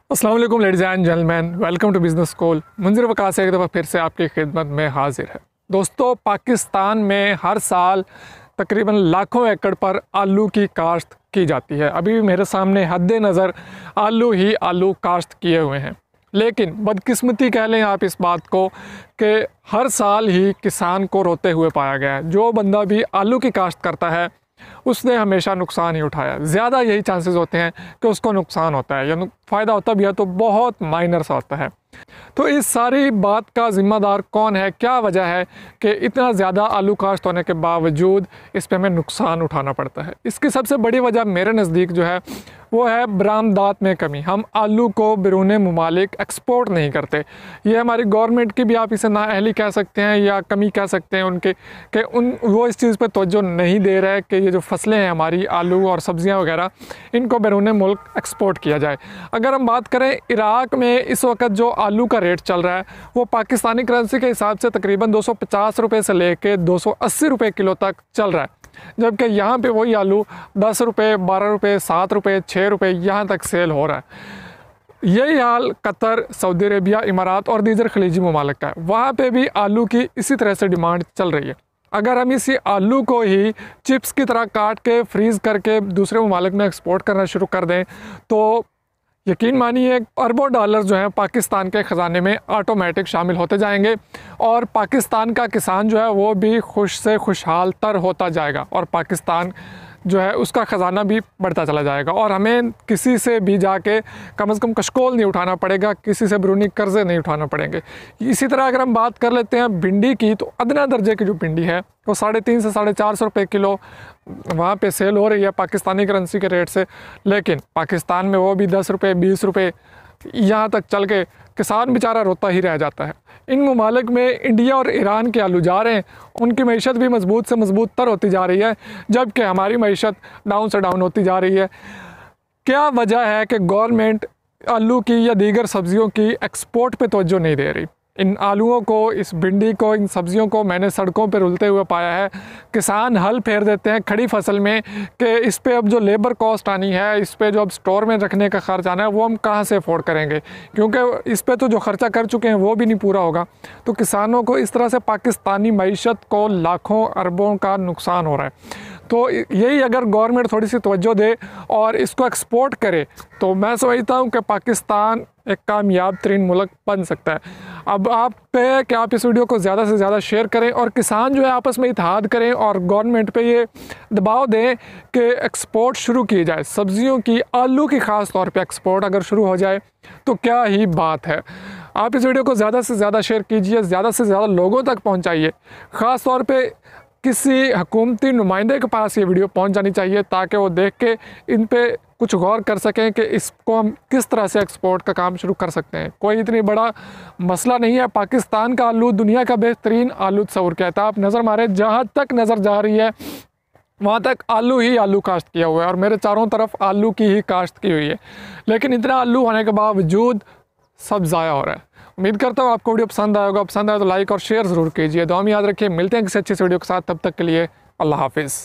अस्सलाम वालेकुम ladies and gentleman, welcome to business school. Munzir Waqas एक दफ़ा फिर से आपकी खिदमत में हाजिर है। दोस्तों, पाकिस्तान में हर साल तकरीबन लाखों एकड़ पर आलू की काश्त की जाती है। अभी भी मेरे सामने हद्दे नज़र आलू काश्त किए हुए हैं, लेकिन बदकिस्मती कह लें आप इस बात को कि हर साल ही किसान को रोते हुए पाया गया है। जो बंदा भी आलू की काश्त करता है उसने हमेशा नुकसान ही उठाया। ज़्यादा यही चांसेस होते हैं कि उसको नुकसान होता है, या फ़ायदा होता भी है तो बहुत माइनर सा होता है। तो इस सारी बात का ज़िम्मेदार कौन है, क्या वजह है कि इतना ज़्यादा आलू काश्त होने के बावजूद इस पे हमें नुकसान उठाना पड़ता है? इसकी सबसे बड़ी वजह मेरे नज़दीक जो है वो है बरामदात में कमी। हम आलू को बैरून मुमालिक एक्सपोर्ट नहीं करते। ये हमारी गवर्नमेंट की भी आप इसे नाअहली कह सकते हैं या कमी कह सकते हैं उनके कि वो इस चीज़ पर तवज्जो नहीं दे रहे कि ये जो फसलें हैं हमारी आलू और सब्ज़ियाँ वगैरह, इनको बैरून मुल्क एक्सपोर्ट किया जाए। अगर हम बात करें इराक़ में इस वक्त जो आलू का रेट चल रहा है वो पाकिस्तानी करेंसी के हिसाब से तकरीबन 250 रुपये से लेके 280 रुपये किलो तक चल रहा है, जबकि यहाँ पे वही आलू 10 रुपये, 12 रुपये, 7 रुपये, 6 रुपये यहाँ तक सेल हो रहा है। यही हाल कतर, सऊदी अरेबिया, इमारात और दीगर खलीजी ममालिक का है। वहाँ पे भी आलू की इसी तरह से डिमांड चल रही है। अगर हम इसी आलू को ही चिप्स की तरह काट के फ्रीज़ करके दूसरे ममालिक में एक्सपोर्ट करना शुरू कर दें तो यकीन मानिए अरबों डॉलर जो है पाकिस्तान के ख़जाने में ऑटोमेटिक शामिल होते जाएंगे और पाकिस्तान का किसान जो है वो भी खुश से खुशहाल तर होता जाएगा और पाकिस्तान जो है उसका ख़जाना भी बढ़ता चला जाएगा और हमें किसी से भी जाके कम से कम कशकोल नहीं उठाना पड़ेगा, किसी से बैरूनी कर्ज़े नहीं उठाना पड़ेंगे। इसी तरह अगर हम बात कर लेते हैं भिंडी की, तो अदना दर्जे की जो भिंडी है वो 350 से 450 रुपये किलो वहाँ पे सेल हो रही है पाकिस्तानी करेंसी के रेट से, लेकिन पाकिस्तान में वो भी 10 रुपये, 20 रुपये यहाँ तक चल के किसान बेचारा रोता ही रह जाता है। इन ममालिक में इंडिया और ईरान के आलू जा रहे हैं, उनकी मईशत भी मजबूत से मजबूत तर होती जा रही है, जबकि हमारी मईशत डाउन से डाउन होती जा रही है। क्या वजह है कि गवर्नमेंट आलू की या दीगर सब्जियों की एक्सपोर्ट पे तवज्जो नहीं दे रही? इन आलूओं को, इस भिंडी को, इन सब्जियों को मैंने सड़कों पर रुलते हुए पाया है। किसान हल फेर देते हैं खड़ी फसल में कि इस पे अब जो लेबर कॉस्ट आनी है, इस पे जो अब स्टोर में रखने का खर्च आना है वो हम कहाँ से अफोर्ड करेंगे, क्योंकि इस पे तो जो खर्चा कर चुके हैं वो भी नहीं पूरा होगा। तो किसानों को इस तरह से पाकिस्तानी मईशत को लाखों अरबों का नुकसान हो रहा है। तो यही अगर गवर्नमेंट थोड़ी सी तवज्जो दे और इसको एक्सपोर्ट करे तो मैं समझता हूँ कि पाकिस्तान एक कामयाब तरीन मुल्क बन सकता है। अब आप पे है कि आप इस वीडियो को ज़्यादा से ज़्यादा शेयर करें और किसान जो है आपस में इत्तेहाद करें और गवर्नमेंट पे ये दबाव दें कि एक्सपोर्ट शुरू की जाए। सब्जियों की, आलू की ख़ास तौर पे एक्सपोर्ट अगर शुरू हो जाए तो क्या ही बात है। आप इस वीडियो को ज़्यादा से ज़्यादा शेयर कीजिए, ज़्यादा से ज़्यादा लोगों तक पहुँचाइए। ख़ास तौर पर किसी हुकूमती नुमाइंदे के पास ये वीडियो पहुंच जानी चाहिए ताकि वो देख के इन पे कुछ गौर कर सकें कि इसको हम किस तरह से एक्सपोर्ट का काम शुरू कर सकते हैं। कोई इतनी बड़ा मसला नहीं है। पाकिस्तान का आलू दुनिया का बेहतरीन आलू तस्वुर कहता है। आप नज़र मारें, जहाँ तक नज़र जा रही है वहाँ तक आलू ही आलू काश्त किया हुआ है और मेरे चारों तरफ आलू की ही काश्त की हुई है, लेकिन इतना आलू होने के बावजूद सब ज़ाया हो रहा है। उम्मीद करता हूँ आपको वीडियो पसंद आएगा। पसंद आए तो लाइक और शेयर ज़रूर कीजिए। दुआ में याद रखिए, मिलते हैं किसी अच्छी वीडियो के साथ। तब तक के लिए अल्लाह हाफिज़।